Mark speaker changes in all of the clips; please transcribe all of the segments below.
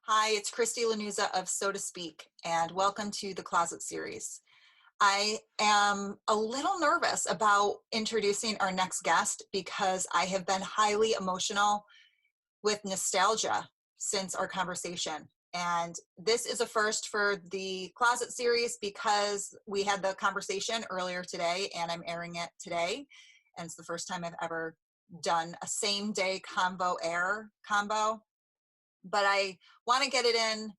Speaker 1: Hi, it's Christy Lanuza of So to Speak, and welcome to the Closet Series. I am a little nervous about introducing our next guest because I have been highly emotional with nostalgia since our conversation. And this is a first for the Closet Series because we had the conversation earlier today and I'm airing it today. And it's the first time I've ever done a same day combo. But I want to get it in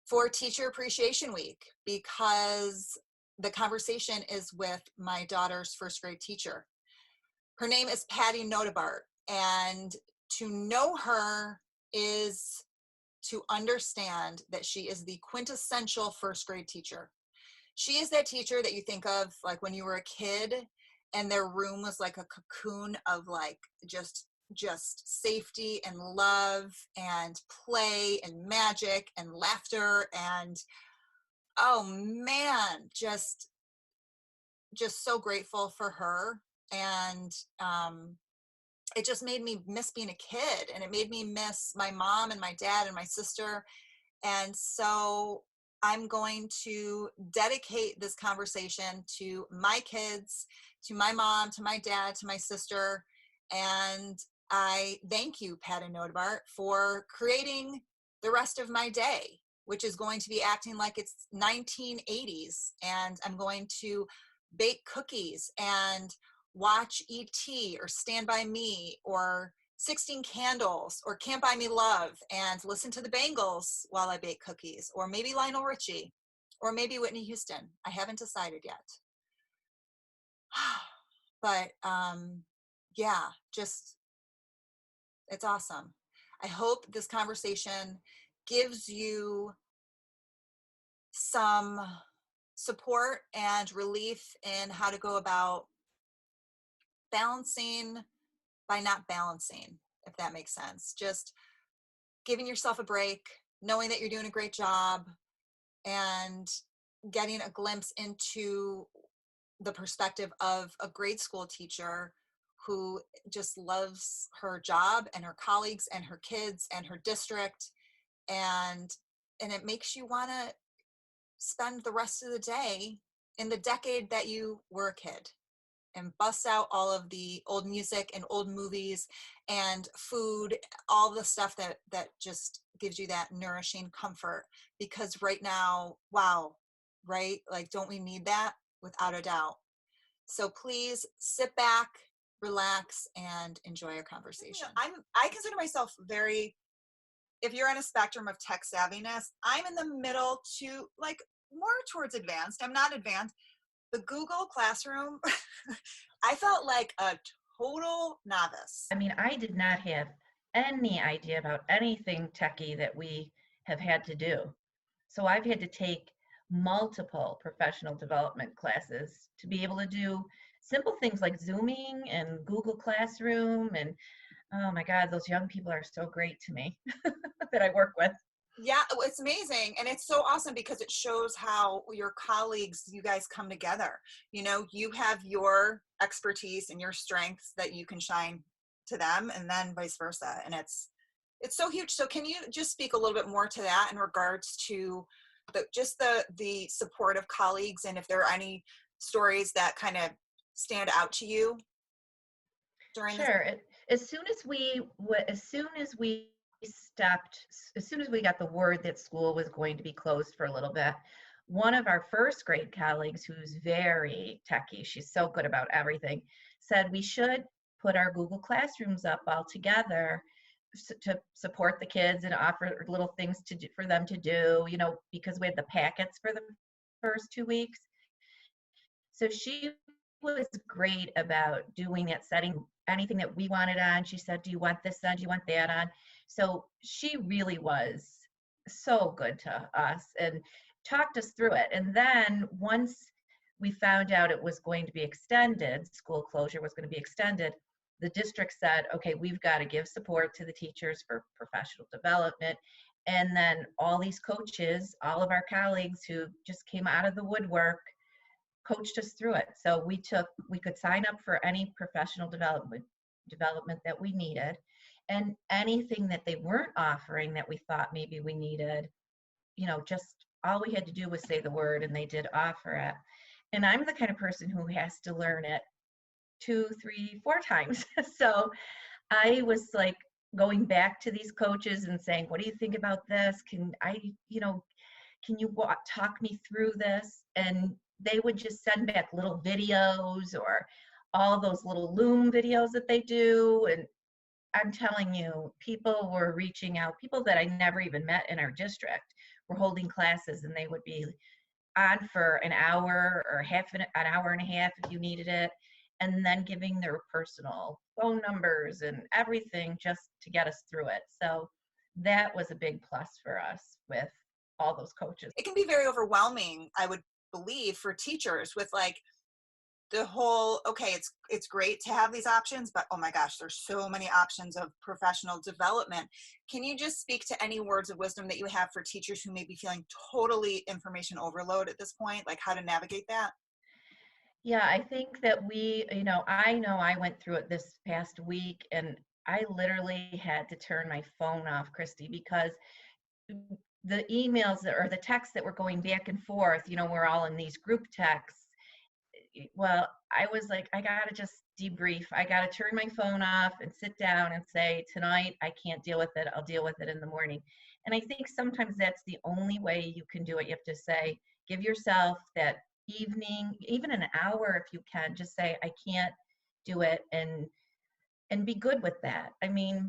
Speaker 1: for Teacher Appreciation Week because the conversation is with my daughter's first grade teacher. Her name is Patti Notebaert, and to know her is to understand that she is the quintessential first grade teacher. She is that teacher that you think of like when you were a kid and their room was like a cocoon of like just safety and love and play and magic and laughter and oh man, just so grateful for her. And it just made me miss being a kid, and it made me miss my mom and my dad and my sister. And so I'm going to dedicate this conversation to my kids, to my mom, to my dad, to my sister. And I thank you, Pat and Notebaert, for creating the rest of my day, which is going to be acting like it's 1980s. And I'm going to bake cookies and watch E.T. or Stand By Me or 16 Candles or Can't Buy Me Love and listen to the Bangles while I bake cookies, or maybe Lionel Richie, or maybe Whitney Houston. I haven't decided yet. But yeah, just, it's awesome. I hope this conversation gives you some support and relief in how to go about balancing by not balancing, if that makes sense. Just giving yourself a break, knowing that you're doing a great job, and getting a glimpse into the perspective of a grade school teacher who just loves her job and her colleagues and her kids and her district. And it makes you want to spend the rest of the day in the decade that you were a kid and bust out all of the old music and old movies and food, all the stuff that just gives you that nourishing comfort. Because right now, wow, right? Like, don't we need that? Without a doubt. So please sit back, relax, and enjoy our conversation. I consider myself very, if you're on a spectrum of tech savviness, I'm in the middle to like more towards advanced. I'm not advanced. The Google Classroom, I felt like a total novice.
Speaker 2: I mean, I did not have any idea about anything techie that we have had to do. So I've had to take multiple professional development classes to be able to do simple things like Zooming and Google Classroom. And oh my God, those young people are so great to me that I work with.
Speaker 1: Yeah, it's amazing. And it's so awesome because it shows how your colleagues, you guys come together. You know, you have your expertise and your strengths that you can shine to them, and then vice versa. And it's so huge. So can you just speak a little bit more to that in regards to the support of colleagues, and if there are any stories that kind of stand out to you during this?
Speaker 2: Sure. As soon as we got the word that school was going to be closed for a little bit, one of our first grade colleagues, who's very techie, she's so good about everything, said we should put our Google Classrooms up all together to support the kids and offer little things for them to do, because we had the packets for the first 2 weeks. So she was great about doing it, setting anything that we wanted on. She said, do you want this on? Do you want that on? So she really was so good to us and talked us through it. And then once we found out it was going to be extended, school closure was going to be extended, the district said, okay, we've got to give support to the teachers for professional development. And then all these coaches, all of our colleagues who just came out of the woodwork, coached us through it. So we could sign up for any professional development that we needed. And anything that they weren't offering that we thought maybe we needed, just all we had to do was say the word and they did offer it. And I'm the kind of person who has to learn it 2, 3, 4 times. So I was like going back to these coaches and saying, what do you think about this? Can you talk me through this? And they would just send back little videos or all those little Loom videos that they do. And I'm telling you, people were reaching out, people that I never even met in our district were holding classes, and they would be on for an hour or an hour and a half if you needed it, and then giving their personal phone numbers and everything just to get us through it. So that was a big plus for us with all those coaches.
Speaker 1: It can be very overwhelming, I would believe, for teachers with like the whole, okay, it's great to have these options, but oh my gosh, there's so many options of professional development. Can you just speak to any words of wisdom that you have for teachers who may be feeling totally information overload at this point, like how to navigate that?
Speaker 2: Yeah, I think that I know I went through it this past week, and I literally had to turn my phone off, Christy, because the emails or the texts that were going back and forth, we're all in these group texts. Well, I was like, I gotta just debrief. I gotta turn my phone off and sit down and say, tonight I can't deal with it. I'll deal with it in the morning. And I think sometimes that's the only way you can do it. You have to say, give yourself that evening, even an hour if you can, just say, I can't do it, and be good with that. I mean,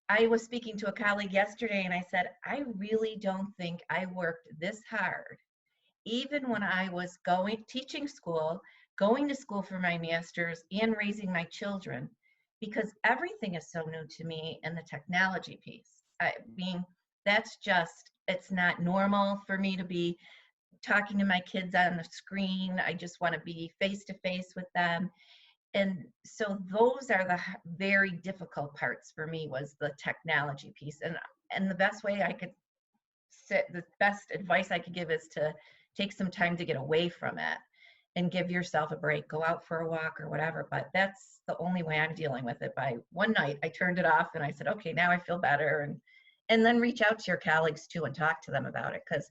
Speaker 2: I was speaking to a colleague yesterday and I said, I really don't think I worked this hard even when I was teaching school, going to school for my master's and raising my children, because everything is so new to me and the technology piece. I mean, it's not normal for me to be talking to my kids on the screen. I just want to be face to face with them. And so those are the very difficult parts for me, was the technology piece. And the best way I could the best advice I could give is to take some time to get away from it and give yourself a break, go out for a walk or whatever. But that's the only way I'm dealing with it. By one night, I turned it off and I said, okay, now I feel better. And then reach out to your colleagues too and talk to them about it, because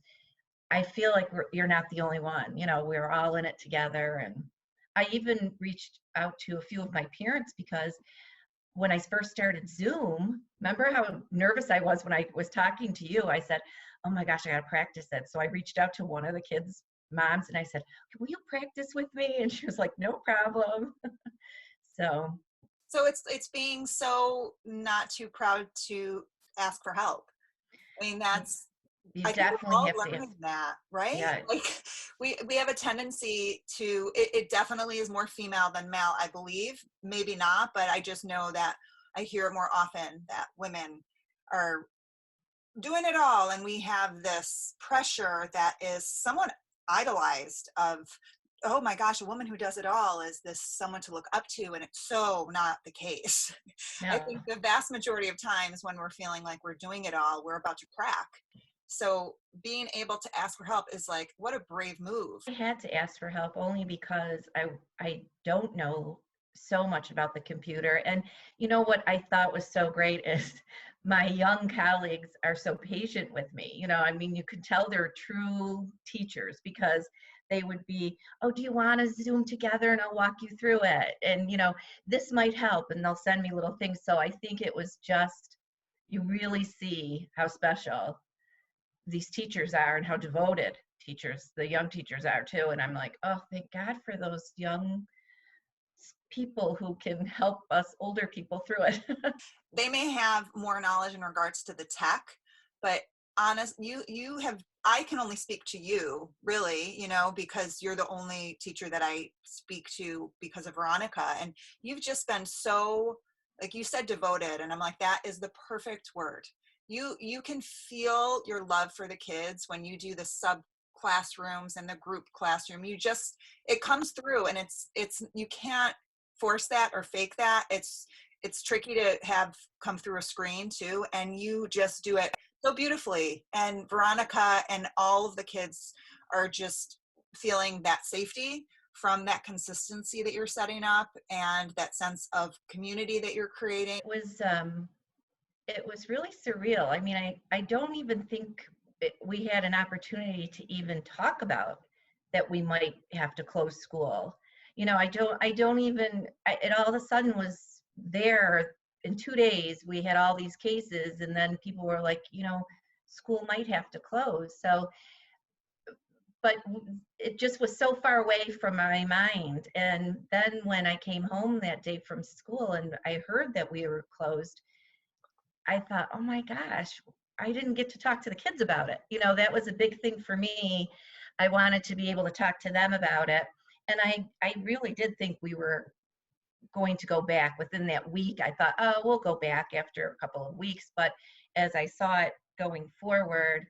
Speaker 2: I feel like you're not the only one. We're all in it together. And I even reached out to a few of my parents, because when I first started Zoom, remember how nervous I was when I was talking to you? I said, oh my gosh, I got to practice it. So I reached out to one of the kids' moms and I said, will you practice with me? And she was like, no problem. So
Speaker 1: So it's being so not too proud to ask for help. I mean,
Speaker 2: you
Speaker 1: I think we're
Speaker 2: definitely
Speaker 1: all
Speaker 2: have to ask.
Speaker 1: learning that, right?
Speaker 2: Yeah.
Speaker 1: Like we have a tendency to, it definitely is more female than male, I believe. Maybe not, but I just know that I hear more often that women are doing it all, and we have this pressure that is somewhat idolized of, oh my gosh, a woman who does it all is this someone to look up to, and it's so not the case. I
Speaker 2: No,
Speaker 1: think the vast majority of times when we're feeling like we're doing it all, we're about to crack. So being able to ask for help is like, what a brave move.
Speaker 2: I had to ask for help only because I don't know so much about the computer. And what I thought was so great is my young colleagues are so patient with me. I mean, you could tell they're true teachers, because they would be, oh, do you want to Zoom together and I'll walk you through it? And, this might help. And they'll send me little things. So I think it was just, you really see how special these teachers are and how devoted the young teachers are too. And I'm like, oh, thank God for those young people who can help us older people through it.
Speaker 1: They may have more knowledge in regards to the tech, but you have, I can only speak to you really, because you're the only teacher that I speak to because of Veronica, and you've just been so, like you said, devoted, and I'm like, that is the perfect word. You can feel your love for the kids when you do the sub classrooms and the group classroom. It comes through, and it's you can't force that or fake that. It's tricky to have come through a screen too, and you just do it so beautifully. And Veronica and all of the kids are just feeling that safety from that consistency that you're setting up and that sense of community that you're creating.
Speaker 2: It was it was really surreal. I mean, I don't even think we had an opportunity to even talk about that we might have to close school. You know, I don't even, it all of a sudden was there in 2 days. We had all these cases, and then people were like, you know, school might have to close. So, but it just was so far away from my mind. And then when I came home that day from school and I heard that we were closed, I thought, oh my gosh, I didn't get to talk to the kids about it. You know, that was a big thing for me. I wanted to be able to talk to them about it. And I really did think we were going to go back within that week. I thought, oh, we'll go back after a couple of weeks. But as I saw it going forward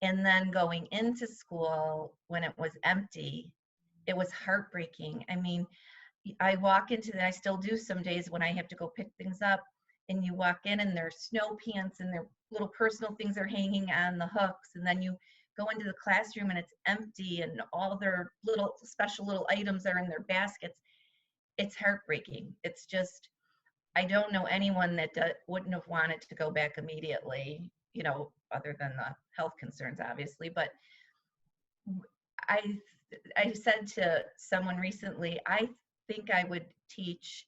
Speaker 2: and then going into school when it was empty, it was heartbreaking. I mean, I walk into that. I still do some days when I have to go pick things up, and you walk in and there's snow pants and their little personal things are hanging on the hooks, and then you go into the classroom and it's empty and all their little special little items are in their baskets. It's heartbreaking. It's just, I don't know anyone that wouldn't have wanted to go back immediately, you know, other than the health concerns, obviously. But I I said to someone recently, I think I would teach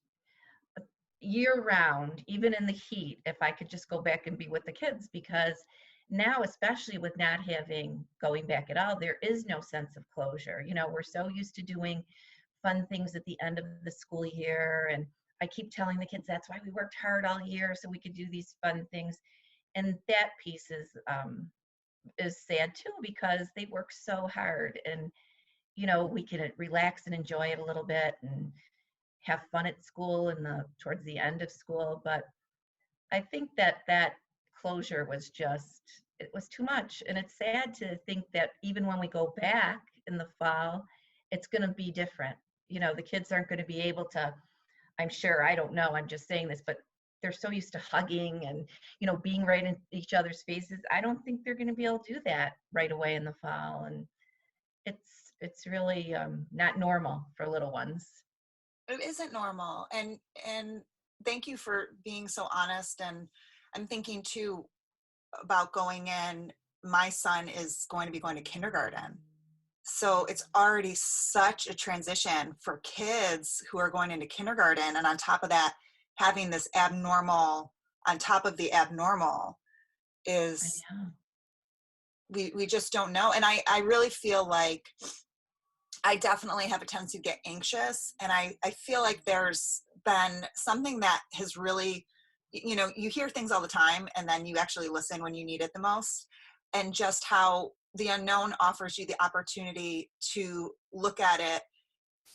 Speaker 2: year round, even in the heat, if I could just go back and be with the kids, because now, especially with not having going back at all, there is no sense of closure. You know, we're so used to doing fun things at the end of the school year. And I keep telling the kids that's why we worked hard all year so we could do these fun things. And that piece is sad too, because they work so hard, and you know, we can relax and enjoy it a little bit and have fun at school in the towards the end of school. But I think that that closure was just, it was too much. And it's sad to think that even when we go back in the fall, it's going to be different. You know, the kids aren't going to be able to, I'm sure, I don't know, I'm just saying this, but they're so used to hugging and, you know, being right in each other's faces. I don't think they're going to be able to do that right away in the fall. And it's really not normal for little ones.
Speaker 1: It isn't normal. And thank you for being so honest. And I'm thinking too about going in. My son is going to be going to kindergarten. So it's already such a transition for kids who are going into kindergarten. And on top of that, having this abnormal on top of the abnormal
Speaker 2: I
Speaker 1: is,
Speaker 2: know.
Speaker 1: we just don't know. And I really feel like I definitely have a tendency to get anxious. And I feel like there's been something that has really, you know, you hear things all the time and then you actually listen when you need it the most. And just how the unknown offers you the opportunity to look at it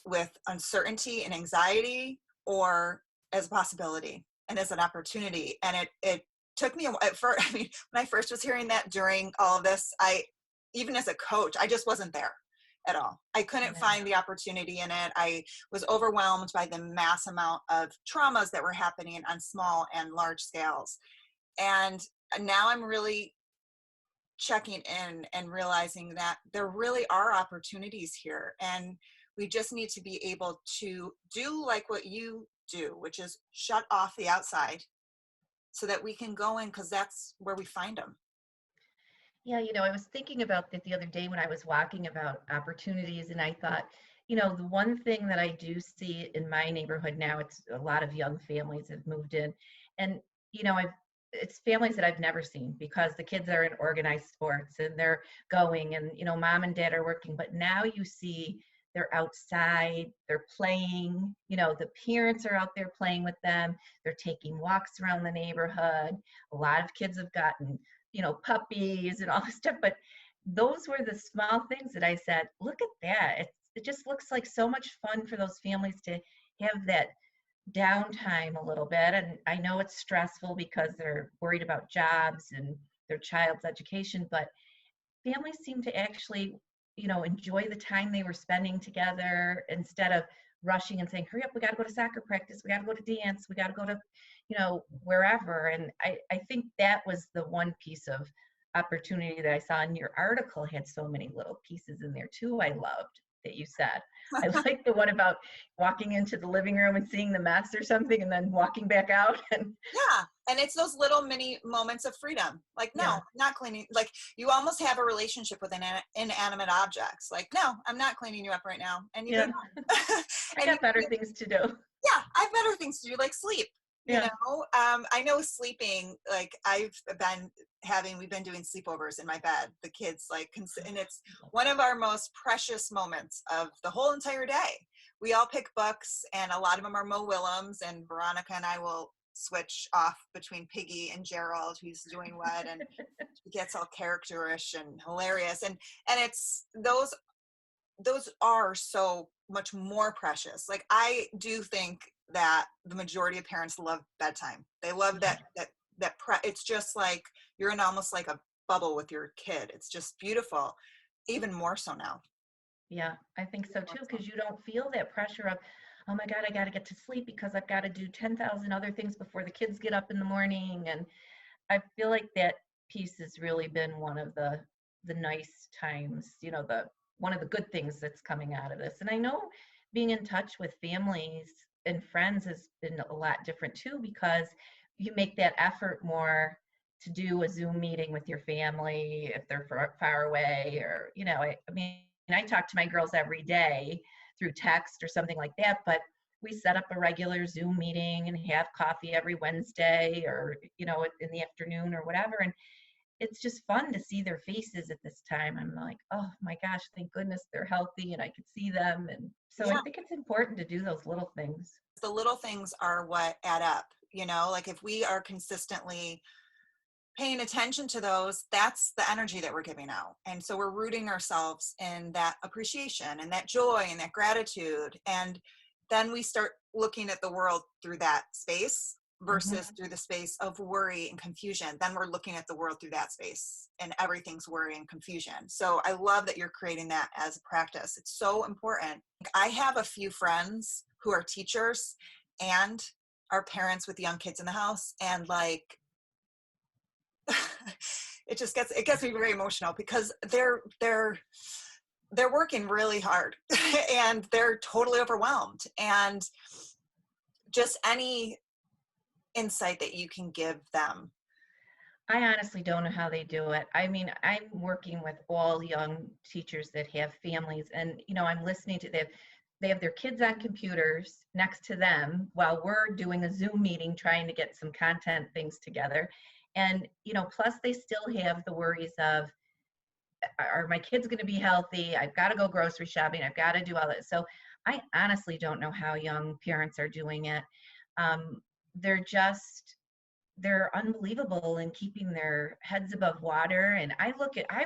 Speaker 1: with uncertainty and anxiety, or as a possibility and as an opportunity. And it took me at first, I mean, when I first was hearing that during all of this, even as a coach, I just wasn't there at all. I couldn't
Speaker 2: Yeah.
Speaker 1: find the opportunity in it. I was overwhelmed by the mass amount of traumas that were happening on small and large scales. And now I'm really checking in and realizing that there really are opportunities here. And we just need to be able to do like what you do, which is shut off the outside so that we can go in, because that's where we find them.
Speaker 2: Yeah, you know, I was thinking about that the other day when I was walking about opportunities, and I thought, you know, the one thing that I do see in my neighborhood now, it's a lot of young families have moved in, and you know, it's families that I've never seen because the kids are in organized sports and they're going, and you know, mom and dad are working, but now you see they're outside, they're playing, you know, the parents are out there playing with them, they're taking walks around the neighborhood. A lot of kids have gotten, you know, puppies and all this stuff. But those were the small things that I said, look at that. It just looks like so much fun for those families to have that downtime a little bit. And I know it's stressful because they're worried about jobs and their child's education, but families seem to actually, you know, enjoy the time they were spending together instead of rushing and saying, hurry up, we got to go to soccer practice, we got to go to dance, we got to go to, you know, wherever. And I think that was the one piece of opportunity that I saw in your article, had so many little pieces in there too. I loved that you said. I like the one about walking into the living room and seeing the mess or something and then walking back out. And
Speaker 1: Yeah. And it's those little mini moments of freedom. Like, no,
Speaker 2: Yeah.
Speaker 1: I'm not cleaning. Like, you almost have a relationship with inanimate objects. Like, no, I'm not cleaning you up right now. And you
Speaker 2: Yeah.
Speaker 1: move on.
Speaker 2: I
Speaker 1: And
Speaker 2: got better things to do.
Speaker 1: yeah, I've better things to do, like sleep. You
Speaker 2: Yeah.
Speaker 1: know, I know sleeping, like we've been doing sleepovers in my bed. The kids and it's one of our most precious moments of the whole entire day. We all pick books, and a lot of them are Mo Willems, and Veronica and I will switch off between Piggy and Gerald, who's doing what, and she gets all characterish and hilarious. And it's those are so much more precious. Like, I do think that the majority of parents love bedtime. They love
Speaker 2: Yeah.
Speaker 1: it's just like you're in almost like a bubble with your kid. It's just beautiful, even more so now.
Speaker 2: Yeah, I think so too, because you don't feel that pressure of, oh my God, I got to get to sleep because I've got to do 10,000 other things before the kids get up in the morning. And I feel like that piece has really been one of the nice times, the one of the good things that's coming out of this. And I know being in touch with families and friends has been a lot different too, because you make that effort more to do a Zoom meeting with your family if they're far away, or I mean, I talk to my girls every day through text or something like that, but we set up a regular Zoom meeting and have coffee every Wednesday, or in the afternoon or whatever. And it's just fun to see their faces at this time. I'm like, oh my gosh, thank goodness they're healthy and I can see them. And so I
Speaker 1: Yeah,
Speaker 2: think it's important to do those little things.
Speaker 1: the little things are what add up. Like, if we are consistently paying attention to those, that's the energy that we're giving out. And so we're rooting ourselves in that appreciation and that joy and that gratitude. And then we start looking at the world through that space
Speaker 2: Hmm.
Speaker 1: versus through the space of worry and confusion. Then we're looking at the world through that space, and everything's worry and confusion. So I love that you're creating that as a practice. It's so important. I have a few friends who are teachers and are parents with young kids in the house, and like, it gets me very emotional, because they're working really hard and they're totally overwhelmed. And just any insight that you can give them.
Speaker 2: I honestly don't know how they do it. I mean, I'm working with all young teachers that have families, and I'm listening to them. They have their kids on computers next to them while we're doing a Zoom meeting trying to get some content things together. And plus they still have the worries of, are my kids going to be healthy? I've got to go grocery shopping. I've got to do all that. So I honestly don't know how young parents are doing it. Um, they're just they're unbelievable in keeping their heads above water. And I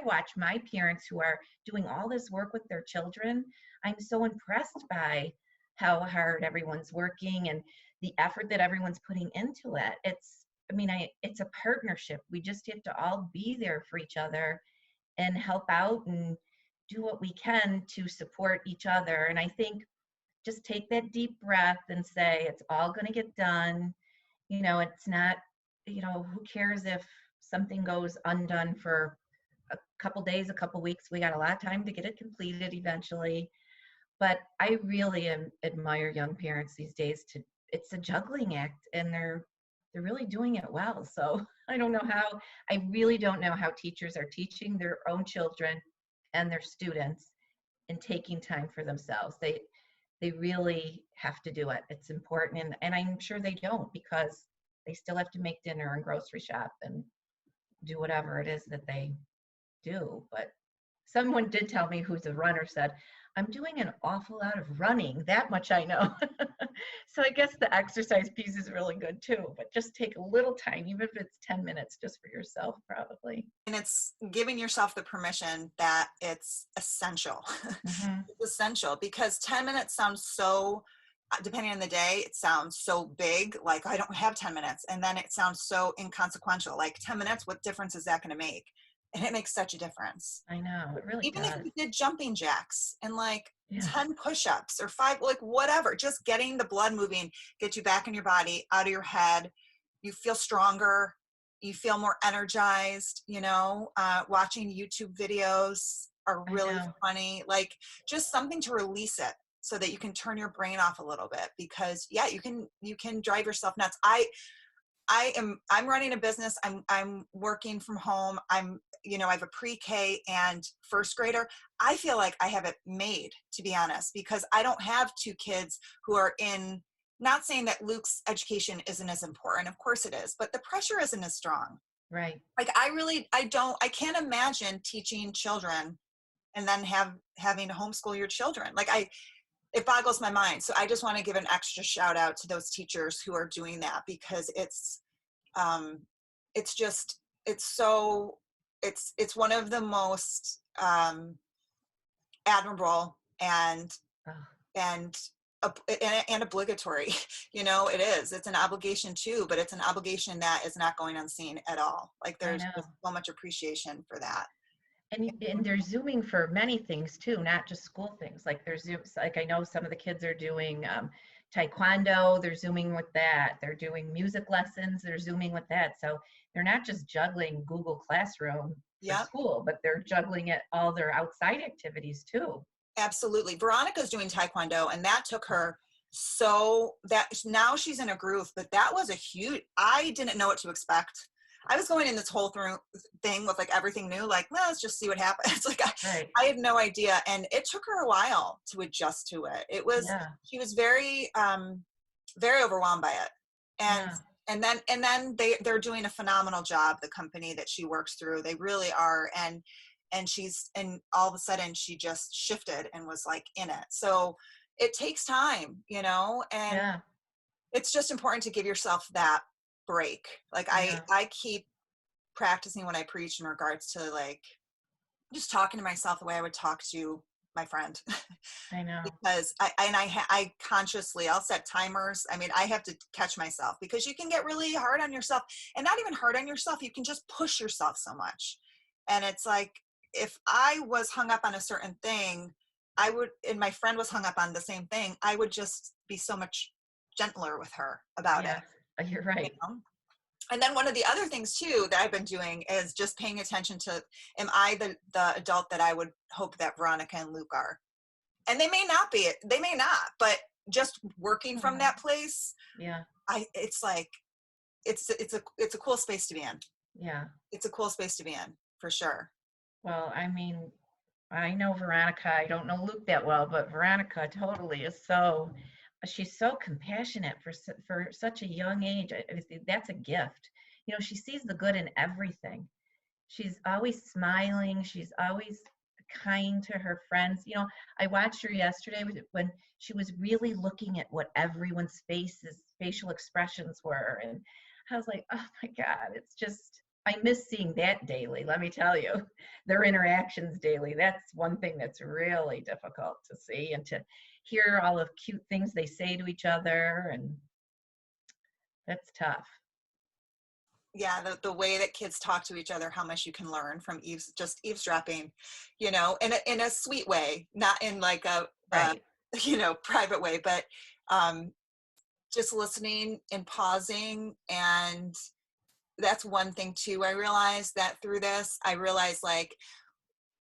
Speaker 2: watch my parents who are doing all this work with their children. I'm so impressed by how hard everyone's working and the effort that everyone's putting into it. It's a partnership. We just have to all be there for each other and help out and do what we can to support each other. And I think just take that deep breath and say, it's all going to get done. It's not, who cares if something goes undone for a couple days, a couple weeks? We got a lot of time to get it completed eventually. But I really admire young parents these days. It's a juggling act, and they're really doing it well. So I really don't know how teachers are teaching their own children and their students and taking time for themselves. They really have to do it. It's important. And I'm sure they don't, because they still have to make dinner and grocery shop and do whatever it is that they do. But someone did tell me, who's a runner, said, I'm doing an awful lot of running. That much I know. So I guess the exercise piece is really good too, but just take a little time, even if it's 10 minutes just for yourself, probably.
Speaker 1: And it's giving yourself the permission that it's essential.
Speaker 2: Hmm.
Speaker 1: It's essential, because 10 minutes sounds so, depending on the day, it sounds so big, like I don't have 10 minutes. And then it sounds so inconsequential. Like, 10 minutes, what difference is that going to make? And it makes such a difference.
Speaker 2: I know, it really
Speaker 1: Even if
Speaker 2: does.
Speaker 1: you did jumping jacks and like
Speaker 2: Yeah,
Speaker 1: 10 push-ups or 5, like whatever, just getting the blood moving, get you back in your body, out of your head. You feel stronger, you feel more energized. Watching YouTube videos are
Speaker 2: I
Speaker 1: really
Speaker 2: know.
Speaker 1: funny, like just something to release it, so that you can turn your brain off a little bit, because yeah, you can drive yourself nuts. I'm running a business. I'm working from home. I have a pre-K and first grader. I feel like I have it made, to be honest, because I don't have two kids who are in, not saying that Luke's education isn't as important. Of course it is, but the pressure isn't as strong.
Speaker 2: Right.
Speaker 1: Like I can't imagine teaching children and then having to homeschool your children. It boggles my mind. So I just want to give an extra shout out to those teachers who are doing that, because um, just, it's one of the most admirable
Speaker 2: Oh,
Speaker 1: and and obligatory. It's an obligation too, but it's an obligation that is not going unseen at all. Like
Speaker 2: I
Speaker 1: there's
Speaker 2: know.
Speaker 1: just so much appreciation for that.
Speaker 2: And they're zooming for many things too, not just school things. Like there's zooms, like I know some of the kids are doing taekwondo, they're zooming with that. They're doing music lessons, they're zooming with that. So they're not just juggling Google Classroom for
Speaker 1: Yep.
Speaker 2: school, but they're juggling it all their outside activities too.
Speaker 1: Absolutely. Veronica's doing taekwondo, and that took her, so that now she's in a groove, but that was a huge, I didn't know what to expect. I was going in this whole thing with like everything new, like, well, let's just see what happens. Like
Speaker 2: Right.
Speaker 1: I had no idea. And it took her a while to adjust to it.
Speaker 2: Yeah.
Speaker 1: She was very, very overwhelmed by it. And,
Speaker 2: Yeah.
Speaker 1: and then they're doing a phenomenal job. The company that she works through, they really are. And all of a sudden she just shifted and was like in it. So it takes time, and
Speaker 2: Yeah.
Speaker 1: it's just important to give yourself that break. Like
Speaker 2: Yeah.
Speaker 1: I keep practicing when I preach in regards to like just talking to myself the way I would talk to my friend.
Speaker 2: I know.
Speaker 1: Because I consciously, I'll set timers. I mean, I have to catch myself, because you can get really hard on yourself, and not even hard on yourself. You can just push yourself so much. And it's like, if I was hung up on a certain thing, and my friend was hung up on the same thing, I would just be so much gentler with her about it.
Speaker 2: Yes. You're
Speaker 1: You
Speaker 2: right.
Speaker 1: know? And then one of the other things too that I've been doing is just paying attention to, am I the adult that I would hope that Veronica and Luke are? And they may not, but just working from
Speaker 2: Oh,
Speaker 1: that place,
Speaker 2: yeah.
Speaker 1: it's like, it's a cool space to be in.
Speaker 2: Yeah.
Speaker 1: It's a cool space to be in, for sure.
Speaker 2: Well, I mean, I know Veronica. I don't know Luke that well, but Veronica totally is so. She's so compassionate for such a young age. That's a gift. You know, she sees the good in everything. She's always smiling. She's always kind to her friends. You know, I watched her yesterday when she was really looking at what everyone's facial expressions were, and I was like, oh my God, it's just, I miss seeing that daily, let me tell you. Their interactions daily. That's one thing that's really difficult to see, and to hear all of cute things they say to each other, and that's tough.
Speaker 1: Yeah, the way that kids talk to each other, how much you can learn from just eavesdropping, in a sweet way, not in like a
Speaker 2: Right.
Speaker 1: private way, but um, just listening and pausing. And that's one thing too. I realized that through this, I realized like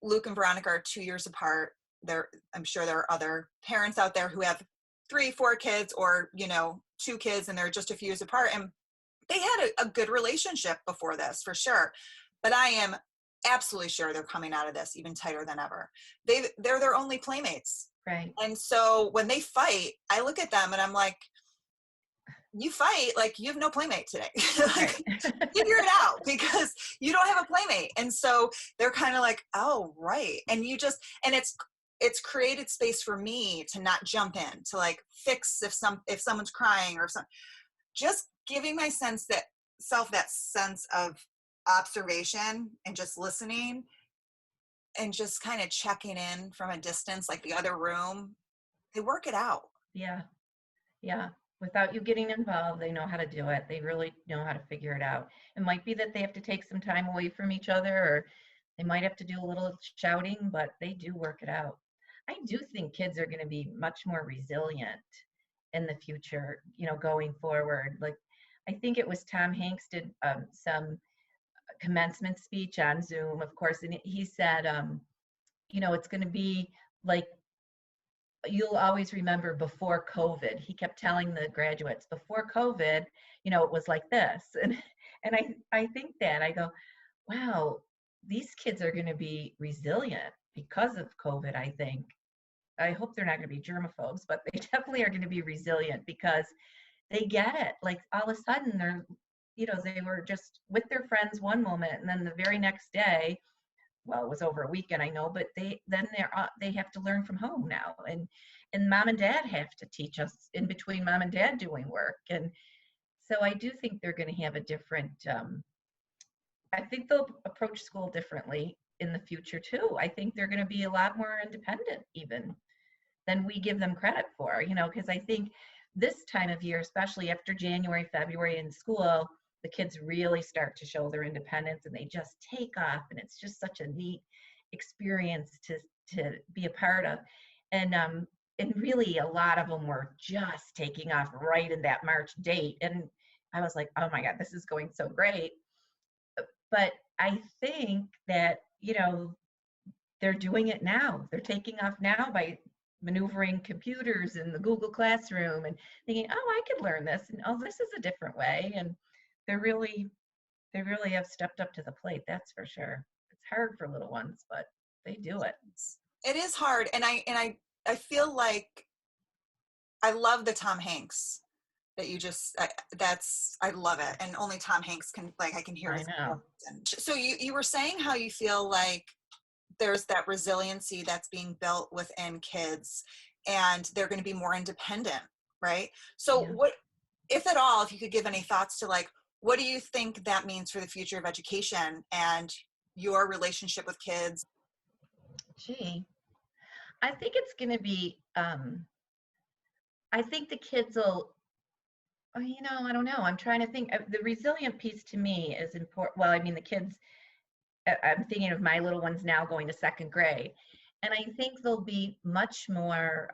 Speaker 1: Luke and Veronica are 2 years apart. I'm sure there are other parents out there who have 3, 4 kids, or two kids, and they're just a few years apart. And they had a good relationship before this, for sure. But I am absolutely sure they're coming out of this even tighter than ever. They're their only playmates.
Speaker 2: Right.
Speaker 1: And so when they fight, I look at them and I'm like, you fight like you have no playmate today. Like,
Speaker 2: Right.
Speaker 1: figure it out, because you don't have a playmate. And so they're kind of like, oh, right. And and it's created space for me to not jump in to like fix if someone's crying or something. Just giving my that sense of observation and just listening, and just kind of checking in from a distance, like the other room, they work it out.
Speaker 2: Yeah. Yeah. Without you getting involved, they know how to do it. They really know how to figure it out. It might be that they have to take some time away from each other, or they might have to do a little shouting, but they do work it out. I do think kids are going to be much more resilient in the future, going forward. Like, I think it was Tom Hanks did some commencement speech on Zoom, of course, and he said, it's going to be like you'll always remember before COVID. He kept telling the graduates, before COVID, it was like this. And I think that I go, wow, these kids are going to be resilient because of COVID, I think. I hope they're not going to be germaphobes, but they definitely are going to be resilient because they get it. Like all of a sudden they were just with their friends one moment, and then the very next day, well, it was over a weekend, I know, but they have to learn from home now, and mom and dad have to teach us in between mom and dad doing work, and so I do think they're going to have a different. I think they'll approach school differently in the future too. I think they're going to be a lot more independent even than we give them credit for, because I think this time of year, especially after January, February in school, the kids really start to show their independence and they just take off. And it's just such a neat experience to be a part of. And really a lot of them were just taking off right in that March date. And I was like, oh my God, this is going so great. But I think that, they're doing it now. They're taking off now by maneuvering computers in the Google Classroom and thinking, oh, I could learn this, and oh, this is a different way. And they're really, they really have stepped up to the plate. That's for sure. It's hard for little ones, but they do it.
Speaker 1: It is hard, and I feel like I love the Tom Hanks that you just I love it, and only Tom Hanks can, like, I can hear
Speaker 2: I
Speaker 1: his
Speaker 2: know.
Speaker 1: voice. So you were saying how you feel like there's that resiliency that's being built within kids, and they're going to be more independent, right? So
Speaker 2: Yeah.
Speaker 1: what, if at all, if you could give any thoughts to, like, what do you think that means for the future of education and your relationship with kids?
Speaker 2: Gee, I think it's going to be, I think the kids will, oh, I don't know. I'm trying to think. The resilient piece to me is important. Well, I mean, the kids, I'm thinking of my little ones now going to second grade. And I think they'll be much more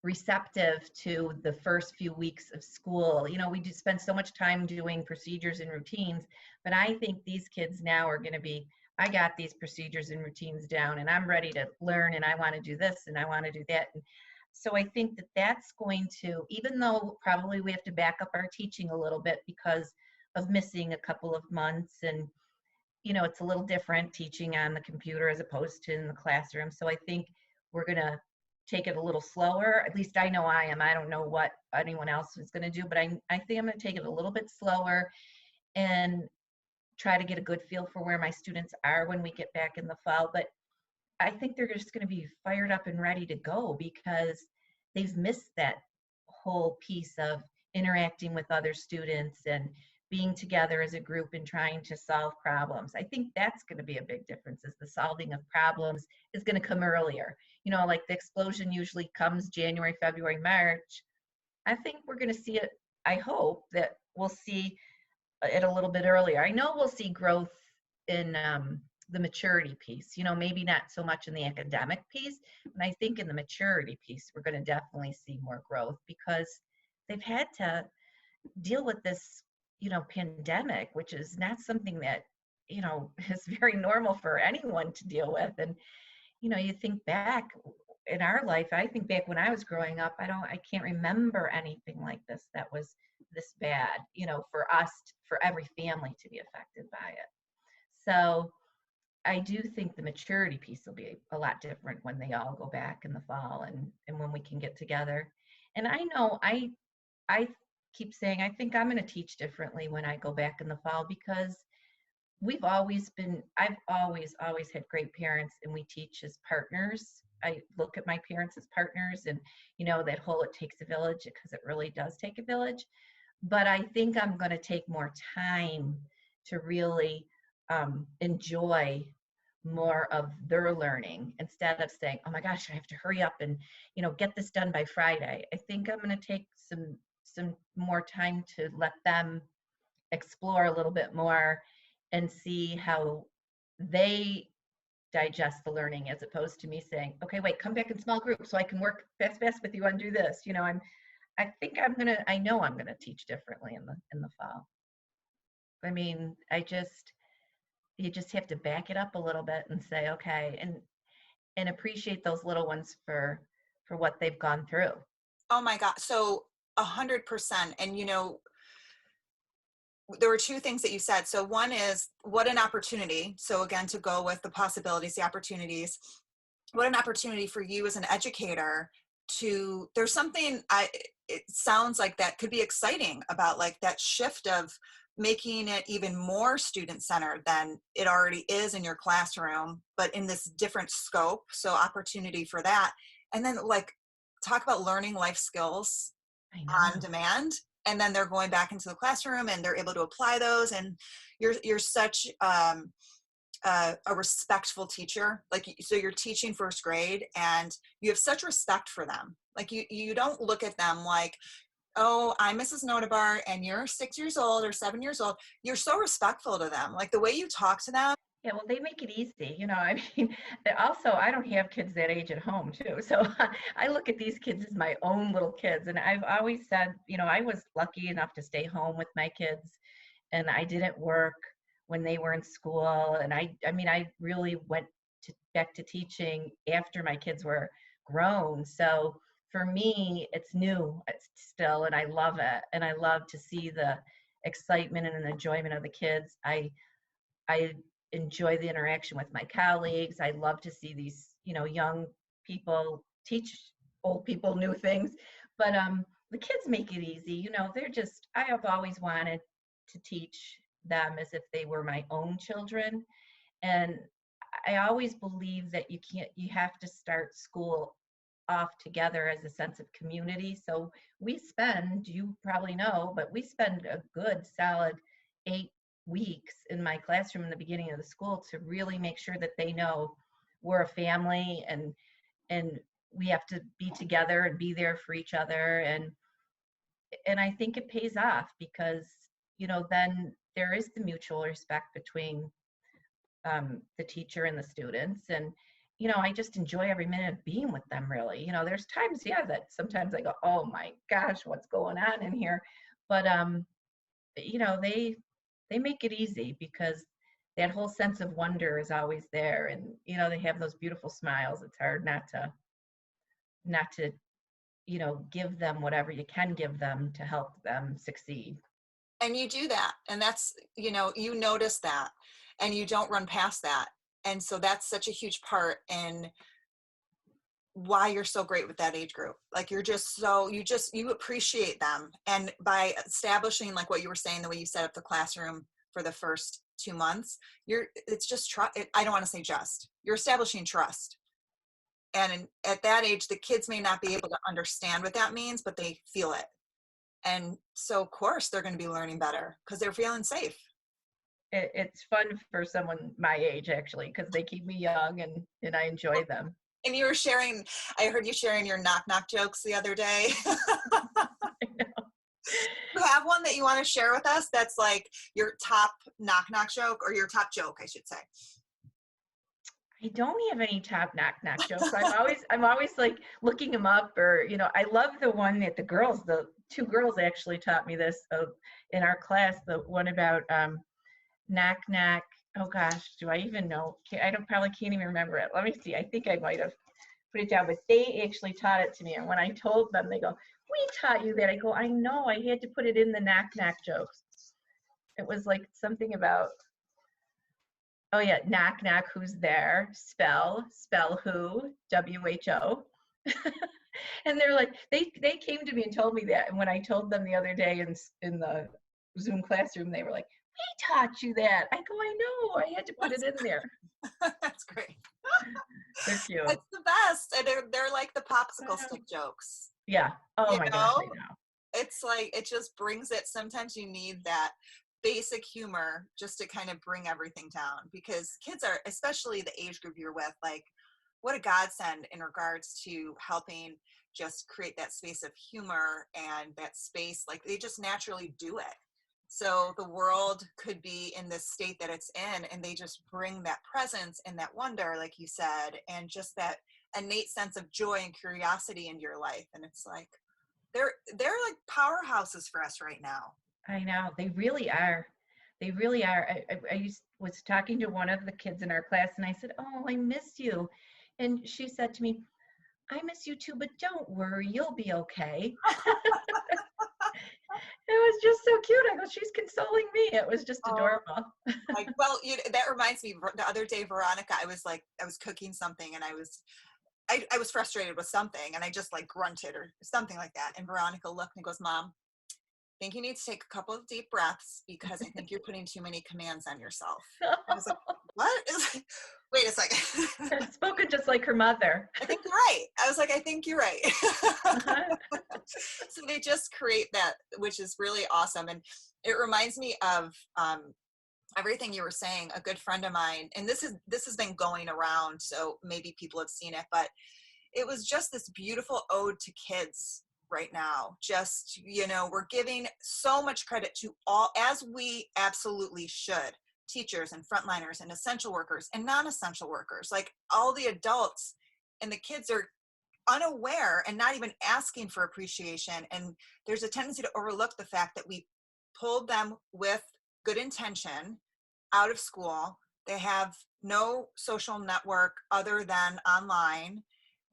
Speaker 2: receptive to the first few weeks of school. We do spend so much time doing procedures and routines, but I think these kids now are going to be, I got these procedures and routines down and I'm ready to learn and I want to do this and I want to do that. And so I think that that's going to, even though probably we have to back up our teaching a little bit because of missing a couple of months, and it's a little different teaching on the computer as opposed to in the classroom. So I think we're going to take it a little slower. At least I know I am. I don't know what anyone else is going to do, but I think I'm going to take it a little bit slower and try to get a good feel for where my students are when we get back in the fall. But I think they're just going to be fired up and ready to go because they've missed that whole piece of interacting with other students and being together as a group and trying to solve problems. I think that's going to be a big difference, is the solving of problems is going to come earlier. Like the explosion usually comes January, February, March. I think we're going to see it. I hope that we'll see it a little bit earlier. I know we'll see growth in the maturity piece, maybe not so much in the academic piece, but I think in the maturity piece, we're going to definitely see more growth because they've had to deal with this, pandemic, which is not something that, is very normal for anyone to deal with. And, you think back in our life, I think back when I was growing up, I can't remember anything like this that was this bad, for us, for every family to be affected by it. So I do think the maturity piece will be a lot different when they all go back in the fall, and when we can get together. And I know I keep saying I think I'm going to teach differently when I go back in the fall because I've always had great parents, and we teach as partners. I look at my parents as partners, and that whole "it takes a village," because it really does take a village. But I think I'm going to take more time to really enjoy more of their learning instead of saying, oh my gosh, I have to hurry up and get this done by Friday. I think I'm going to take some more time to let them explore a little bit more and see how they digest the learning, as opposed to me saying, okay, wait, come back in small groups so I can work fast with you and do this. I know I'm gonna teach differently in the fall. I mean, you just have to back it up a little bit and say, okay, and appreciate those little ones for what they've gone through.
Speaker 1: Oh my God. So 100%. And there were two things that you said. So one is what an opportunity. So again, to go with the possibilities, the opportunities, what an opportunity for you as an educator there's something it sounds like that could be exciting about like that shift of making it even more student centered than it already is in your classroom, but in this different scope. So opportunity for that. And then like talk about learning life skills
Speaker 2: I
Speaker 1: on
Speaker 2: know.
Speaker 1: demand, and then they're going back into the classroom and they're able to apply those. And you're such a respectful teacher. Like, so you're teaching first grade and you have such respect for them. Like you don't look at them like, oh, I'm Mrs. Notebaert and you're 6 years old or 7 years old. You're so respectful to them. Like the way you talk to them.
Speaker 2: Yeah, well, they make it easy, I mean, also, I don't have kids that age at home too. So I look at these kids as my own little kids. And I've always said, I was lucky enough to stay home with my kids and I didn't work when they were in school. And I mean, I really went back to teaching after my kids were grown. So for me, it's new still, and I love it. And I love to see the excitement and the enjoyment of the kids. I enjoy the interaction with my colleagues. I love to see these, young people teach old people new things. But the kids make it easy. They're just, I have always wanted to teach them as if they were my own children. And I always believe that you have to start school off together as a sense of community. So you probably know, but we spend a good solid 8 weeks in my classroom in the beginning of the school to really make sure that they know we're a family and we have to be together and be there for each other. And I think it pays off because, then there is the mutual respect between the teacher and the students. And, I just enjoy every minute of being with them, really. There's times, yeah, that sometimes I go, oh my gosh, what's going on in here? But, they make it easy because that whole sense of wonder is always there. And, they have those beautiful smiles. It's hard not to, give them whatever you can give them to help them succeed.
Speaker 1: And you do that. And that's, you notice that and you don't run past that. And so that's such a huge part in why you're so great with that age group. Like you appreciate them. And by establishing like what you were saying, the way you set up the classroom for the first 2 months, it's just trust. I don't want to say just, you're establishing trust. And at that age, the kids may not be able to understand what that means, but they feel it. And so of course they're going to be learning better because they're feeling safe.
Speaker 2: It's fun for someone my age, actually, because they keep me young and I enjoy them.
Speaker 1: And you were sharing, I heard you sharing your knock knock jokes the other day. You have one that you want to share with us that's like your top knock knock joke, or your top joke, I should say.
Speaker 2: I don't have any top knock jokes. I'm always like looking them up, or I love the one that the two girls actually taught me this in our class. The one about knock knock. Oh gosh, do I even know? I don't probably can't even remember it. Let me see. I think I might have put it down, but they actually taught it to me. And when I told them, they go, "We taught you that." I go, "I know. I had to put it in the knock knock jokes." It was like something about, oh yeah, knock knock, who's there? Spell who? WHO. And they're like, they came to me and told me that. And when I told them the other day in the Zoom classroom, they were like, "We taught you that." I go, "I know. I had to put it in there."
Speaker 1: That's great.
Speaker 2: They're cute.
Speaker 1: It's the best. And they're like the popsicle stick jokes.
Speaker 2: Yeah. Oh
Speaker 1: You
Speaker 2: my gosh,
Speaker 1: know,
Speaker 2: I know.
Speaker 1: it's like it just brings it. Sometimes you need that basic humor just to kind of bring everything down, because kids are, especially the age group you're with, like what a godsend in regards to helping just create that space of humor and that space, like they just naturally do it. So the world could be in this state that it's in, and they just bring that presence and that wonder, like you said, and just that innate sense of joy and curiosity into your life. And it's like they're like powerhouses for us right now.
Speaker 2: I know. They really are. They really are. Was talking to one of the kids in our class and I said, "Oh, I miss you." And she said to me, I miss you too, but don't worry, you'll be okay. It was just so cute. I go, she's consoling me. It was just
Speaker 1: Oh,
Speaker 2: adorable.
Speaker 1: well, that reminds me, the other day, Veronica, I was cooking something and I was frustrated with something and I just like grunted or something like that. And Veronica looked and goes, Mom, I think you need to take a couple of deep breaths because I think you're putting too many commands on yourself. I was like, what? Wait a second.
Speaker 2: Spoken just like her mother.
Speaker 1: I think you're right. I was like, I think you're right.
Speaker 2: Uh-huh.
Speaker 1: So they just create that, which is really awesome. And it reminds me of everything you were saying. A good friend of mine, and this has been going around, so maybe people have seen it, but it was just this beautiful ode to kids right now. Just, we're giving so much credit to all, as we absolutely should, teachers and frontliners and essential workers and non-essential workers, like all the adults, and the kids are unaware and not even asking for appreciation. And there's a tendency to overlook the fact that we pulled them with good intention out of school. They have no social network other than online.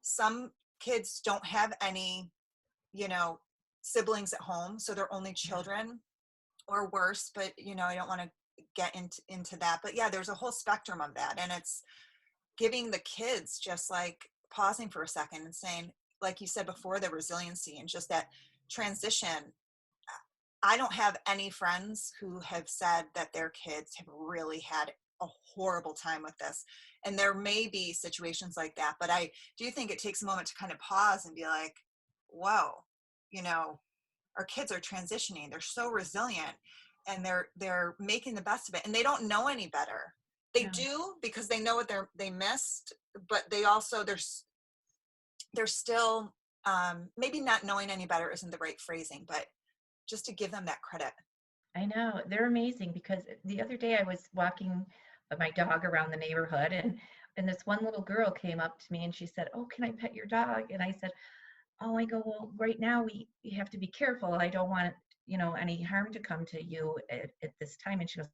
Speaker 1: Some kids don't have any, siblings at home, so they're only children or worse. But I don't want to get into that. But yeah, there's a whole spectrum of that, and it's giving the kids just like pausing for a second and saying, like you said before, the resiliency and just that transition. I don't have any friends who have said that their kids have really had a horrible time with this. And there may be situations like that, but I do think it takes a moment to kind of pause and be like, whoa, our kids are transitioning. They're so resilient and they're making the best of it. And they don't know any better. They
Speaker 2: No.
Speaker 1: do because they know what they missed, but they also, they're still, maybe not knowing any better isn't the right phrasing, but just to give them that credit.
Speaker 2: I know. They're amazing because the other day I was walking my dog around the neighborhood, and this one little girl came up to me and she said, "Oh, can I pet your dog?" And I said, "Oh," I go, "Well, right now we have to be careful. I don't want, any harm to come to you at this time." And she goes,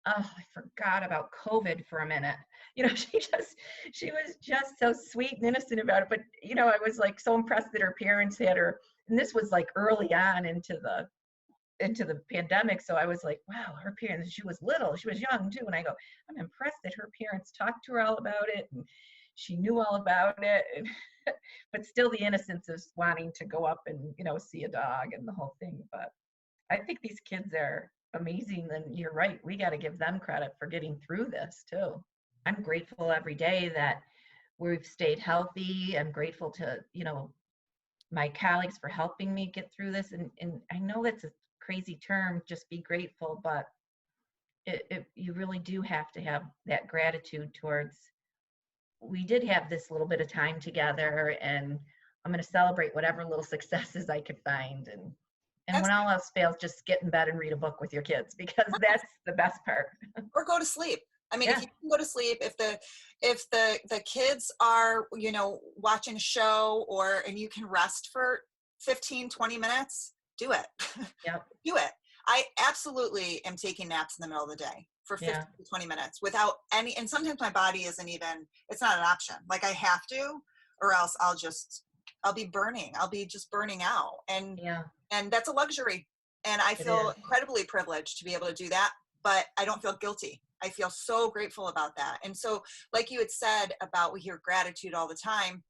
Speaker 2: "Oh, I forgot about COVID for a minute." She was just so sweet and innocent about it. But, I was like so impressed that her parents had her, and this was like early on into the pandemic. So I was like, wow, her parents, she was little, she was young too. And I go, I'm impressed that her parents talked to her all about it and she knew all about it. And but still the innocence of wanting to go up and, see a dog and the whole thing. But I think these kids are amazing. And you're right, we got to give them credit for getting through this too. I'm grateful every day that we've stayed healthy. I'm grateful to, my colleagues for helping me get through this. And I know that's a crazy term, just be grateful, but you really do have to have that gratitude towards, we did have this little bit of time together, and I'm going to celebrate whatever little successes I could find. And when all else fails, just get in bed and read a book with your kids, because that's the best part.
Speaker 1: Or go to sleep. I mean, if
Speaker 2: Yeah,
Speaker 1: you can go to sleep, if the kids are, watching a show and you can rest for 15, 20 minutes, do it.
Speaker 2: yeah,
Speaker 1: Do it. I absolutely am taking naps in the middle of the day for 15
Speaker 2: yeah,
Speaker 1: to 20 minutes without any, and sometimes my body it's not an option. Like I have to, or else I'll be burning. I'll be just burning out.
Speaker 2: yeah,
Speaker 1: And that's a luxury. And I
Speaker 2: it
Speaker 1: feel
Speaker 2: is.
Speaker 1: incredibly privileged to be able to do that, but I don't feel guilty. I feel so grateful about that. And so, like you had said about we hear gratitude all the time,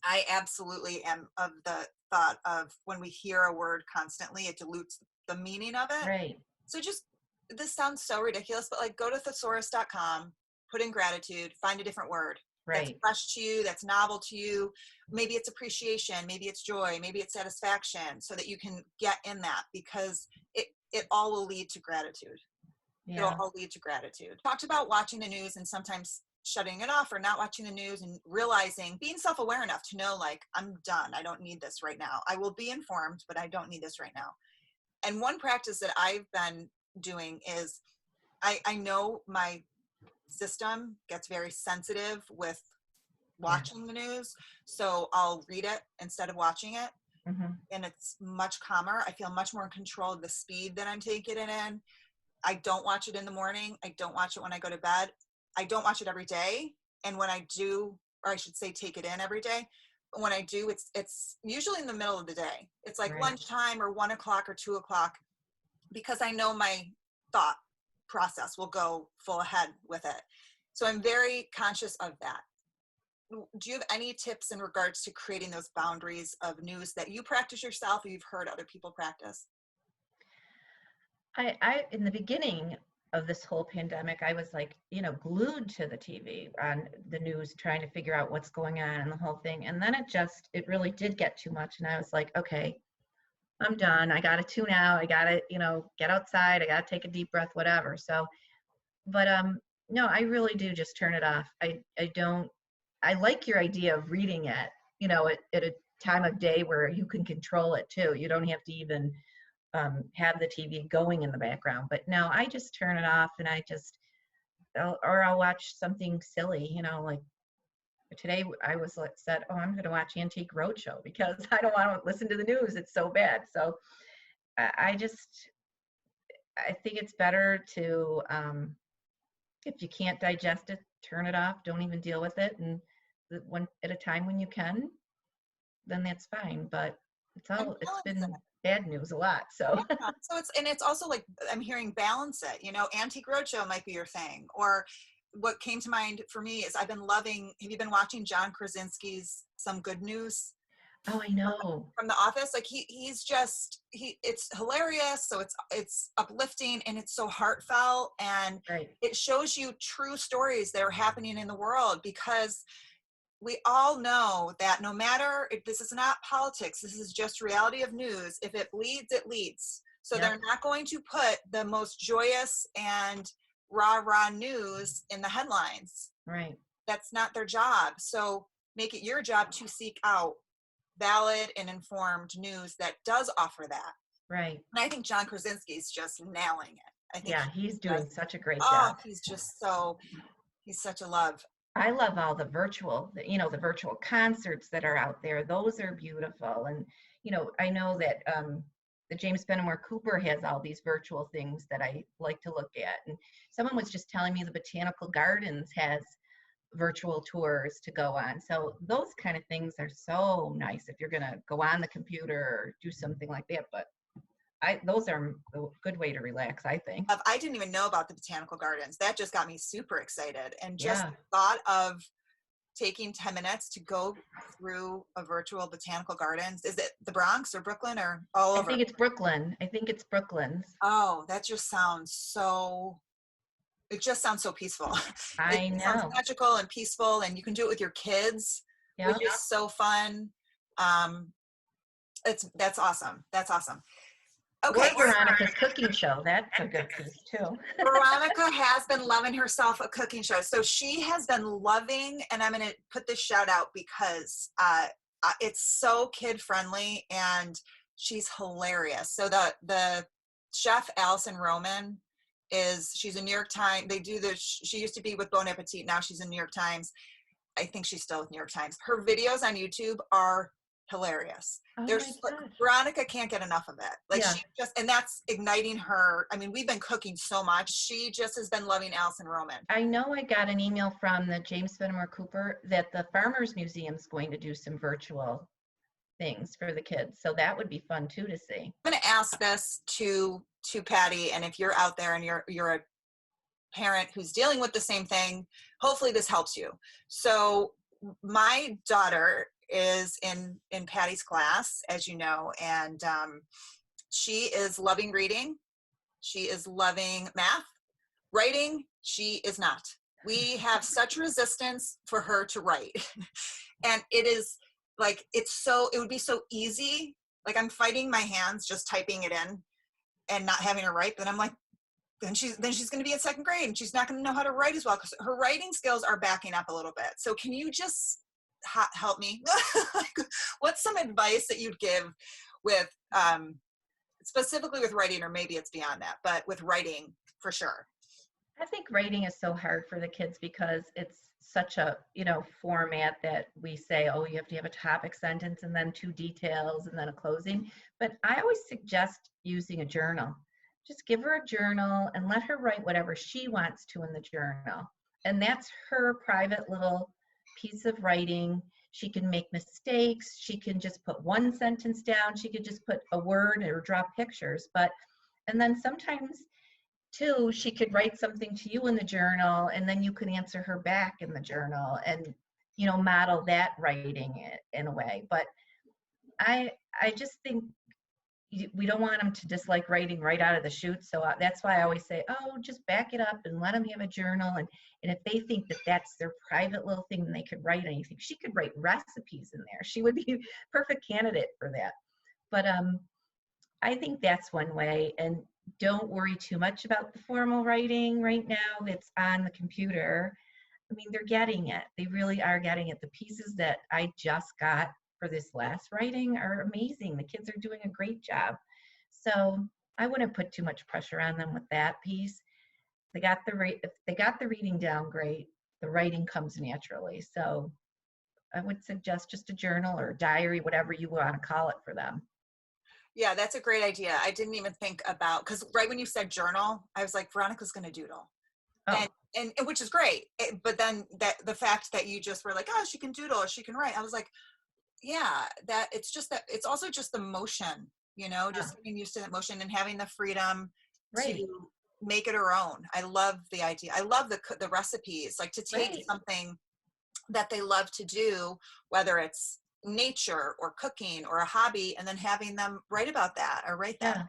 Speaker 1: I absolutely am of the thought of when we hear a word constantly, it dilutes the meaning of it.
Speaker 2: Right,
Speaker 1: So just, this sounds so ridiculous, but like go to thesaurus.com, put in gratitude, find a different word that's
Speaker 2: right.
Speaker 1: fresh to you, that's novel to you. Maybe it's appreciation, maybe it's joy, maybe it's satisfaction, so that you can get in that, because it all will lead to gratitude. It'll
Speaker 2: Yeah,
Speaker 1: all lead to gratitude. Talked about watching the news and sometimes shutting it off or not watching the news, and realizing, being self-aware enough to know, like, I'm done. I don't need this right now. I will be informed, but I don't need this right now. And one practice that I've been doing is I know my system gets very sensitive with
Speaker 2: yeah.
Speaker 1: watching the news. So I'll read it instead of watching it.
Speaker 2: Hmm.
Speaker 1: And it's much calmer. I feel much more in control of the speed that I'm taking it in. I don't watch it in the morning. I don't watch it when I go to bed. I don't watch it every day. And when I do or I should say take it in every day. But when I do, it's usually in the middle of the day. It's like
Speaker 2: Right.
Speaker 1: lunchtime or 1 o'clock or 2 o'clock, because I know my thought process will go full ahead with it. So I'm very conscious of that. Do you have any tips in regards to creating those boundaries of news that you practice yourself or you've heard other people practice?
Speaker 2: I in the beginning of this whole pandemic, I was like, glued to the TV on the news, trying to figure out what's going on and the whole thing. And then it really did get too much. And I was like, okay, I'm done. I got to tune out. I got to, get outside. I got to take a deep breath, whatever. So, but no, I really do just turn it off. I don't, I like your idea of reading it, at a time of day where you can control it too. You don't have to even have the TV going in the background. But no, I just turn it off, and or I'll watch something silly, like today I was like, said, oh, I'm going to watch Antique Roadshow because I don't want to listen to the news. It's so bad. So I just, I think it's better to, if you can't digest it, turn it off. Don't even deal with it. And when at a time when you can, then that's fine. But
Speaker 1: And
Speaker 2: it's
Speaker 1: balance
Speaker 2: been
Speaker 1: it.
Speaker 2: bad news a lot. So
Speaker 1: Yeah. So it's also like, I'm hearing balance it, Antique Roadshow might be your thing. Or what came to mind for me is have you been watching John Krasinski's Some Good News
Speaker 2: oh, I know.
Speaker 1: from The Office? Like it's hilarious. So it's uplifting and it's so heartfelt, and
Speaker 2: Right.
Speaker 1: it shows you true stories that are happening in the world, because we all know that no matter if this is not politics, this is just reality of news. If it bleeds, it leads. So
Speaker 2: Yep.
Speaker 1: they're not going to put the most joyous and rah news in the headlines.
Speaker 2: Right.
Speaker 1: That's not their job. So make it your job to seek out valid and informed news that does offer that.
Speaker 2: Right.
Speaker 1: And I think John Krasinski's just nailing it. I think
Speaker 2: Yeah, he's doing such a great
Speaker 1: oh,
Speaker 2: job.
Speaker 1: he's such a love.
Speaker 2: I love all the virtual concerts that are out there. Those are beautiful. And, I know that the James Fenimore Cooper has all these virtual things that I like to look at. And someone was just telling me the Botanical Gardens has virtual tours to go on. So those kind of things are so nice if you're going to go on the computer or do something like that. But those are a good way to relax, I think.
Speaker 1: I didn't even know about the Botanical Gardens. That just got me super excited. And just
Speaker 2: Yeah.
Speaker 1: the thought of taking 10 minutes to go through a virtual Botanical Gardens. Is it the Bronx or Brooklyn or all
Speaker 2: I
Speaker 1: over?
Speaker 2: think it's Brooklyn. I think it's Brooklyn's.
Speaker 1: Oh, that just sounds it just sounds so peaceful. It
Speaker 2: I
Speaker 1: sounds
Speaker 2: know.
Speaker 1: magical and peaceful, and you can do it with your kids,
Speaker 2: Yeah.
Speaker 1: which is so fun. That's awesome. That's awesome. Okay.
Speaker 2: Or Veronica's cooking show. That's a good piece too.
Speaker 1: Veronica has been loving herself a cooking show. So she has been loving, and I'm going to put this shout out because it's so kid friendly and she's hilarious. So the chef Allison Roman she's a New York Times. She used to be with Bon Appetit. Now she's in New York Times. I think she's still with New York Times. Her videos on YouTube are hilarious.
Speaker 2: Oh my gosh.
Speaker 1: Veronica can't get enough of it. Like
Speaker 2: Yeah.
Speaker 1: and that's igniting her. I mean, we've been cooking so much. She just has been loving Allison Roman.
Speaker 2: I know I got an email from the James Fenimore Cooper that the Farmers Museum is going to do some virtual things for the kids. So that would be fun too to see.
Speaker 1: I'm going to ask this to Patti, and if you're out there and you're a parent who's dealing with the same thing, hopefully this helps you. So my daughter is in Patti's class, as you know, and she is loving reading. She is loving math. Writing, she is not. We have such resistance for her to write. And it is like, it would be so easy. Like I'm fighting my hands just typing it in and not having her write. But I'm like, then she's going to be in second grade and she's not going to know how to write as well because her writing skills are backing up a little bit. So can you just help me? What's some advice that you'd give with specifically with writing, or maybe it's beyond that, but with writing for sure?
Speaker 2: I think writing is so hard for the kids because it's such a, format that we say, oh, you have to have a topic sentence and then 2 details and then a closing. But I always suggest using a journal. Just give her a journal and let her write whatever she wants to in the journal. And that's her private little piece of writing. She can make mistakes. She can just put one sentence down. She could just put a word or draw pictures. And then sometimes too, she could write something to you in the journal, and then you can answer her back in the journal and, model that writing in a way. But I just think we don't want them to dislike writing right out of the chute. So that's why I always say, oh, just back it up and let them have a journal. And if they think that that's their private little thing, and they could write anything. She could write recipes in there. She would be perfect candidate for that. But I think that's one way. And don't worry too much about the formal writing right now. It's on the computer. I mean, they're getting it. They really are getting it. The pieces that I just got for this last writing are amazing. The kids are doing a great job. So I wouldn't put too much pressure on them with that piece. If they got the reading down, great. The writing comes naturally. So I would suggest just a journal or a diary, whatever you want to call it for them.
Speaker 1: Yeah, that's a great idea. I didn't even think about, because right when you said journal, I was like, Veronica's going to doodle.
Speaker 2: Oh,
Speaker 1: And which is great. But then the fact that you just were like, oh, she can doodle or she can write. I was like, yeah, that it's also just the motion,
Speaker 2: yeah,
Speaker 1: just getting used to that motion and having the freedom to
Speaker 2: right,
Speaker 1: make it her own. I love the idea. I love the recipes, like to take
Speaker 2: right.
Speaker 1: something that they love to do, whether it's nature or cooking or a hobby, and then having them write about that or write that.
Speaker 2: Yeah.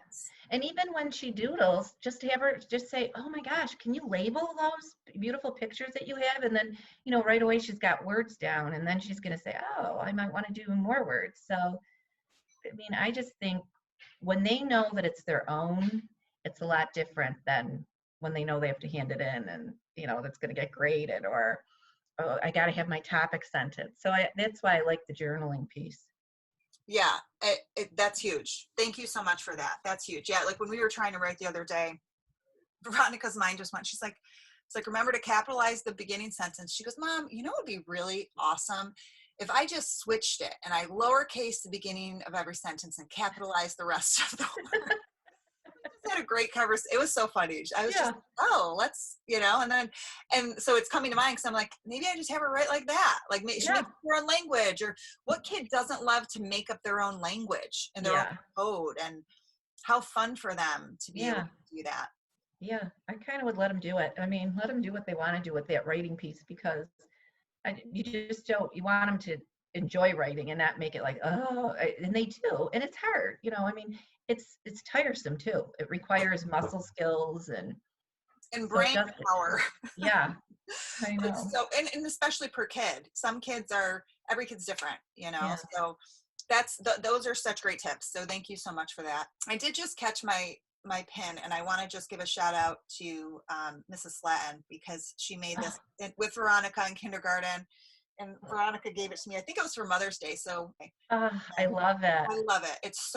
Speaker 2: And even when she doodles, just have her just say, oh my gosh, can you label those beautiful pictures that you have? And then, right away she's got words down, and then she's going to say, oh, I might want to do more words. So, I mean, I just think when they know that it's their own, it's a lot different than when they know they have to hand it in and, that's going to get graded, or, oh, I got to have my topic scented. So that's why I like the journaling piece.
Speaker 1: Yeah, that's huge. Thank you so much for that. That's huge. Yeah, like when we were trying to write the other day, Veronica's mind just went, she's like, it's like, remember to capitalize the beginning sentence. She goes, Mom, it would be really awesome if I just switched it and I lowercase the beginning of every sentence and capitalize the rest of the word. We just had a great conversation. It was so funny. I was just,
Speaker 2: Yeah.
Speaker 1: oh, let's, and so it's coming to mind because I'm like, maybe I just have her write like that. Like she
Speaker 2: Yeah.
Speaker 1: makes up her own language, or what kid doesn't love to make up their own language and their own
Speaker 2: Yeah.
Speaker 1: code, and how fun for them to be able
Speaker 2: Yeah.
Speaker 1: to do that.
Speaker 2: Yeah, I kind of would let them do it. I mean, let them do what they want to do with that writing piece, because you just don't, you want them to enjoy writing and not make it like, oh, and they do. And it's hard, I mean, it's tiresome too. It requires muscle skills, and
Speaker 1: And
Speaker 2: so it
Speaker 1: brain
Speaker 2: does,
Speaker 1: power.
Speaker 2: yeah, I
Speaker 1: Like,
Speaker 2: know.
Speaker 1: so, and especially per kid, every kid's different,
Speaker 2: Yeah.
Speaker 1: so those are such great tips, so thank you so much for that. I did just catch my pin, and I want to just give a shout out to Mrs. Slatton, because she made
Speaker 2: Oh,
Speaker 1: this with Veronica in kindergarten, and Veronica gave it to me. I think it was for Mother's Day, so
Speaker 2: I love it.
Speaker 1: I love it. It's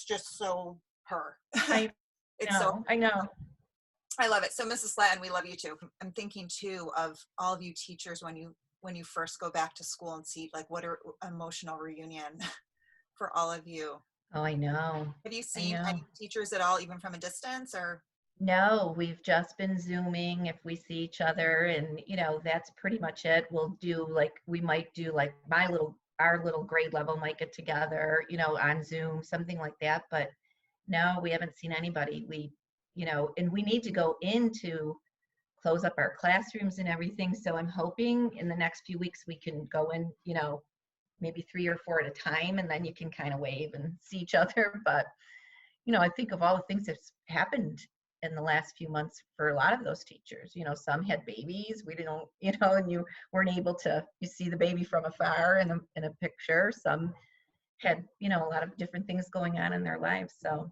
Speaker 1: just so her.
Speaker 2: I
Speaker 1: It's so,
Speaker 2: know. I know.
Speaker 1: I love it. So Mrs. Slatton, we love you too. I'm thinking too of all of you teachers when you first go back to school and see like what an emotional reunion for all of you.
Speaker 2: Oh, I know.
Speaker 1: Have you
Speaker 2: I
Speaker 1: seen
Speaker 2: know.
Speaker 1: any teachers at all, even from a distance, or?
Speaker 2: No, we've just been Zooming if we see each other, and that's pretty much it. We might do like our little grade level might get together, on Zoom, something like that. But no, we haven't seen anybody. And we need to go into close up our classrooms and everything. So I'm hoping in the next few weeks we can go in, maybe 3 or 4 at a time, and then you can kind of wave and see each other. But I think of all the things that's happened in the last few months for a lot of those teachers. Some had babies. We didn't, and you weren't able to, you see the baby from afar in a picture. Some had, a lot of different things going on in their lives. So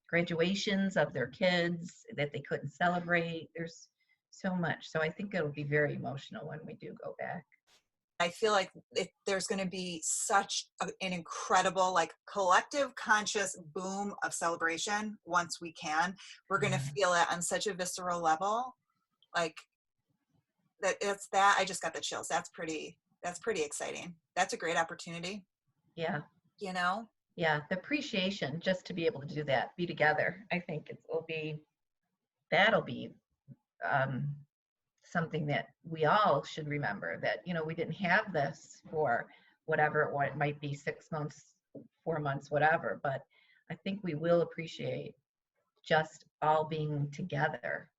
Speaker 2: graduations of their kids that they couldn't celebrate. There's so much. So I think it'll be very emotional when we do go back.
Speaker 1: I feel like there's going to be such an incredible, like, collective conscious boom of celebration once we can. We're going to
Speaker 2: Yeah.
Speaker 1: feel it on such a visceral level, like that. I just got the chills. That's pretty exciting. That's a great opportunity,
Speaker 2: Yeah.
Speaker 1: you know?
Speaker 2: Yeah. The appreciation just to be able to do that, be together. I think that'll be um, something that we all should remember, that, you know, we didn't have this for whatever it might be, 6 months, 4 months, whatever, but I think we will appreciate just all being together.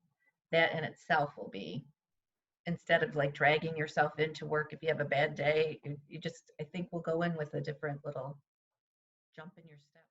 Speaker 2: That in itself will be, instead of like dragging yourself into work if you have a bad day, you just, I think we'll go in with a different little jump in your step.